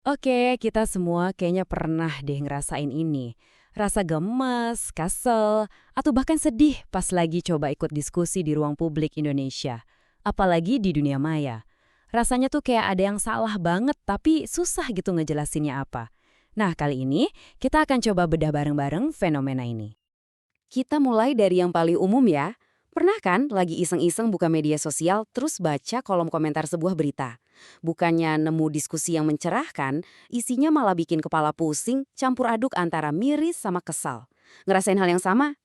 Oke, kita semua kayaknya pernah deh ngerasain ini. Rasa gemes, kesel, atau bahkan sedih pas lagi coba ikut diskusi di ruang publik Indonesia. Apalagi di dunia maya. Rasanya tuh kayak ada yang salah banget tapi susah gitu ngejelasinnya apa. Nah, kali ini kita akan coba bedah bareng-bareng fenomena ini. Kita mulai dari yang paling umum ya. Pernah kan lagi iseng-iseng buka media sosial terus baca kolom komentar sebuah berita? Bukannya nemu diskusi yang mencerahkan, isinya malah bikin kepala pusing, campur aduk antara miris sama kesal. Ngerasain hal yang sama?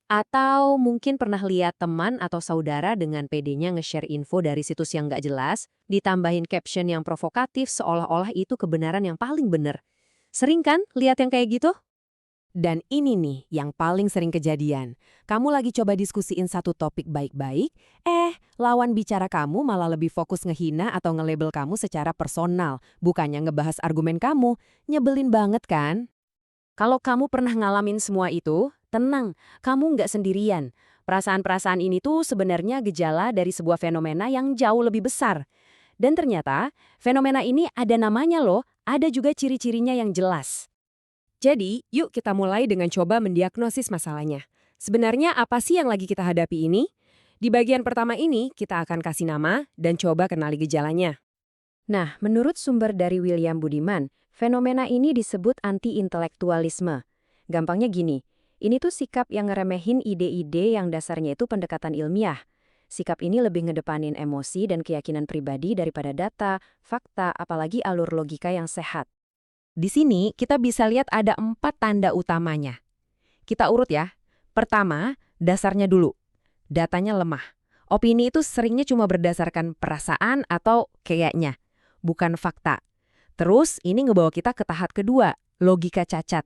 Atau mungkin pernah lihat teman atau saudara dengan pedenya nge-share info dari situs yang nggak jelas, ditambahin caption yang provokatif seolah-olah itu kebenaran yang paling bener. Sering kan lihat yang kayak gitu? Dan ini nih yang paling sering kejadian. Kamu lagi coba diskusiin satu topik baik-baik, lawan bicara kamu malah lebih fokus ngehina atau nge-label kamu secara personal, bukannya ngebahas argumen kamu. Nyebelin banget kan? Kalau kamu pernah ngalamin semua itu, tenang, kamu nggak sendirian. Perasaan-perasaan ini tuh sebenarnya gejala dari sebuah fenomena yang jauh lebih besar. Dan ternyata, fenomena ini ada namanya loh, ada juga ciri-cirinya yang jelas. Jadi, yuk kita mulai dengan coba mendiagnosis masalahnya. Sebenarnya apa sih yang lagi kita hadapi ini? Di bagian pertama ini, kita akan kasih nama dan coba kenali gejalanya. Nah, menurut sumber dari William Budiman, fenomena ini disebut anti-intelektualisme. Gampangnya gini, ini tuh sikap yang ngeremehin ide-ide yang dasarnya itu pendekatan ilmiah. Sikap ini lebih ngedepanin emosi dan keyakinan pribadi daripada data, fakta, apalagi alur logika yang sehat. Di sini kita bisa lihat ada 4 tanda utamanya. Kita urut ya. Pertama, dasarnya dulu. Datanya lemah. Opini itu seringnya cuma berdasarkan perasaan atau kayaknya, bukan fakta. Terus ini ngebawa kita ke tahap kedua, logika cacat.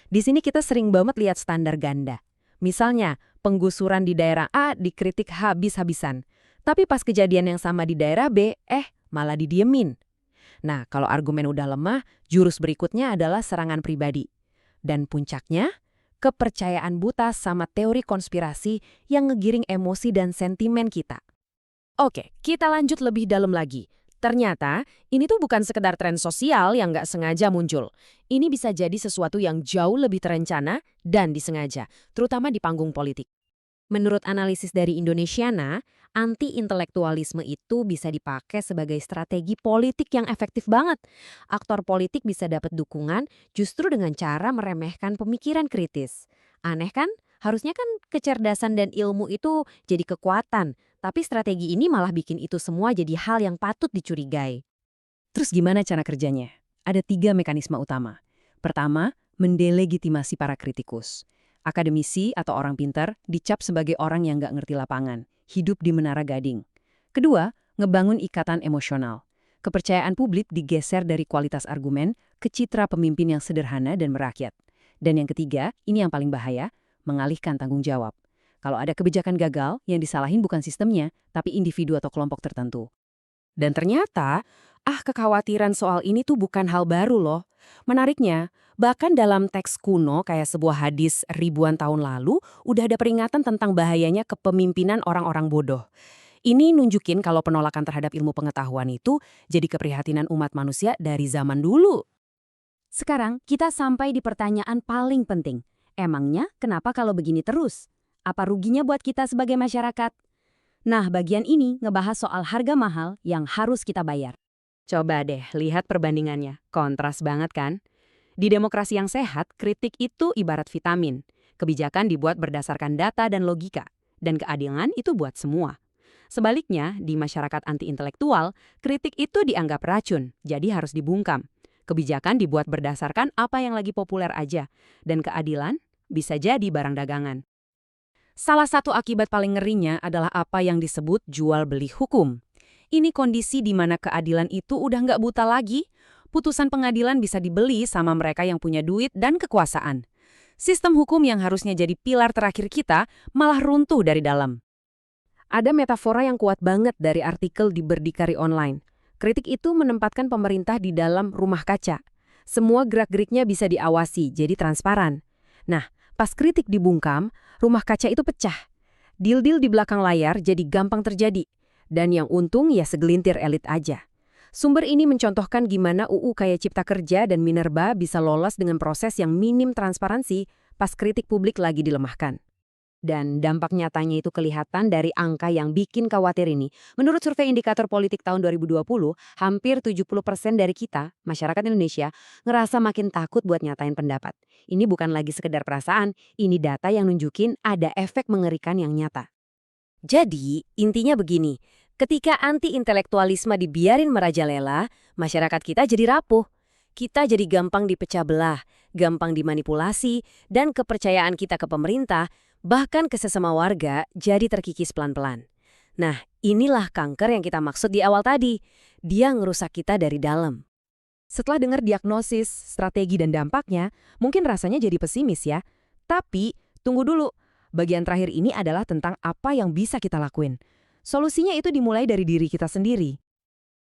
Di sini kita sering banget lihat standar ganda. Misalnya, penggusuran di daerah A dikritik habis-habisan. Tapi pas kejadian yang sama di daerah B, malah didiemin. Nah, kalau argumen udah lemah, jurus berikutnya adalah serangan pribadi. Dan puncaknya, kepercayaan buta sama teori konspirasi yang ngegiring emosi dan sentimen kita. Oke, kita lanjut lebih dalam lagi. Ternyata, ini tuh bukan sekedar tren sosial yang nggak sengaja muncul. Ini bisa jadi sesuatu yang jauh lebih terencana dan disengaja, terutama di panggung politik. Menurut analisis dari Indonesiana, anti-intelektualisme itu bisa dipakai sebagai strategi politik yang efektif banget. Aktor politik bisa dapat dukungan justru dengan cara meremehkan pemikiran kritis. Aneh kan? Harusnya kan kecerdasan dan ilmu itu jadi kekuatan, tapi strategi ini malah bikin itu semua jadi hal yang patut dicurigai. Terus gimana cara kerjanya? Ada 3 mekanisme utama. Pertama, mendelegitimasi para kritikus. Akademisi atau orang pintar dicap sebagai orang yang nggak ngerti lapangan, hidup di menara gading. Kedua, ngebangun ikatan emosional. Kepercayaan publik digeser dari kualitas argumen ke citra pemimpin yang sederhana dan merakyat. Dan yang ketiga, ini yang paling bahaya, mengalihkan tanggung jawab. Kalau ada kebijakan gagal, yang disalahin bukan sistemnya, tapi individu atau kelompok tertentu. Dan ternyata, kekhawatiran soal ini tuh bukan hal baru loh. Menariknya, bahkan dalam teks kuno kayak sebuah hadis ribuan tahun lalu, udah ada peringatan tentang bahayanya kepemimpinan orang-orang bodoh. Ini nunjukin kalau penolakan terhadap ilmu pengetahuan itu jadi keprihatinan umat manusia dari zaman dulu. Sekarang, kita sampai di pertanyaan paling penting. Emangnya kenapa kalau begini terus? Apa ruginya buat kita sebagai masyarakat? Nah, bagian ini ngebahas soal harga mahal yang harus kita bayar. Coba deh lihat perbandingannya, kontras banget kan? Di demokrasi yang sehat, kritik itu ibarat vitamin. Kebijakan dibuat berdasarkan data dan logika, dan keadilan itu buat semua. Sebaliknya, di masyarakat anti-intelektual, kritik itu dianggap racun, jadi harus dibungkam. Kebijakan dibuat berdasarkan apa yang lagi populer aja, dan keadilan bisa jadi barang dagangan. Salah satu akibat paling ngerinya adalah apa yang disebut jual-beli hukum. Ini kondisi di mana keadilan itu udah nggak buta lagi. Putusan pengadilan bisa dibeli sama mereka yang punya duit dan kekuasaan. Sistem hukum yang harusnya jadi pilar terakhir kita malah runtuh dari dalam. Ada metafora yang kuat banget dari artikel di Berdikari Online. Kritik itu menempatkan pemerintah di dalam rumah kaca. Semua gerak-geriknya bisa diawasi, jadi transparan. Nah, pas kritik dibungkam, rumah kaca itu pecah. Deal-deal di belakang layar jadi gampang terjadi. Dan yang untung ya segelintir elit aja. Sumber ini mencontohkan gimana UU kayak Cipta Kerja dan Minerba bisa lolos dengan proses yang minim transparansi pas kritik publik lagi dilemahkan. Dan dampak nyatanya itu kelihatan dari angka yang bikin khawatir ini. Menurut survei indikator politik tahun 2020, hampir 70% dari kita, masyarakat Indonesia, ngerasa makin takut buat nyatain pendapat. Ini bukan lagi sekedar perasaan, ini data yang nunjukin ada efek mengerikan yang nyata. Jadi, intinya begini, ketika anti-intelektualisme dibiarin merajalela, masyarakat kita jadi rapuh. Kita jadi gampang dipecah belah, gampang dimanipulasi, dan kepercayaan kita ke pemerintah, bahkan ke sesama warga, jadi terkikis pelan-pelan. Nah, inilah kanker yang kita maksud di awal tadi. Dia ngerusak kita dari dalam. Setelah dengar diagnosis, strategi, dan dampaknya, mungkin rasanya jadi pesimis ya. Tapi, tunggu dulu. Bagian terakhir ini adalah tentang apa yang bisa kita lakuin. Solusinya itu dimulai dari diri kita sendiri.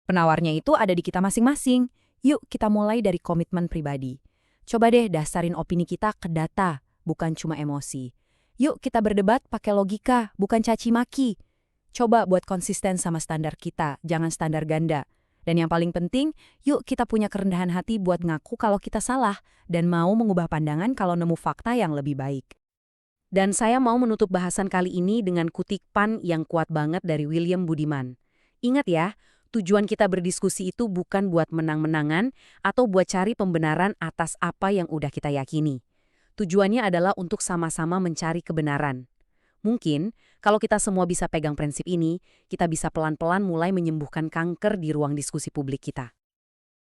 Penawarnya itu ada di kita masing-masing. Yuk kita mulai dari komitmen pribadi. Coba deh dasarin opini kita ke data, bukan cuma emosi. Yuk kita berdebat pakai logika, bukan caci maki. Coba buat konsisten sama standar kita, jangan standar ganda. Dan yang paling penting, yuk kita punya kerendahan hati buat ngaku kalau kita salah dan mau mengubah pandangan kalau nemu fakta yang lebih baik. Dan saya mau menutup bahasan kali ini dengan kutipan yang kuat banget dari William Budiman. Ingat ya, tujuan kita berdiskusi itu bukan buat menang-menangan atau buat cari pembenaran atas apa yang udah kita yakini. Tujuannya adalah untuk sama-sama mencari kebenaran. Mungkin, kalau kita semua bisa pegang prinsip ini, kita bisa pelan-pelan mulai menyembuhkan kanker di ruang diskusi publik kita.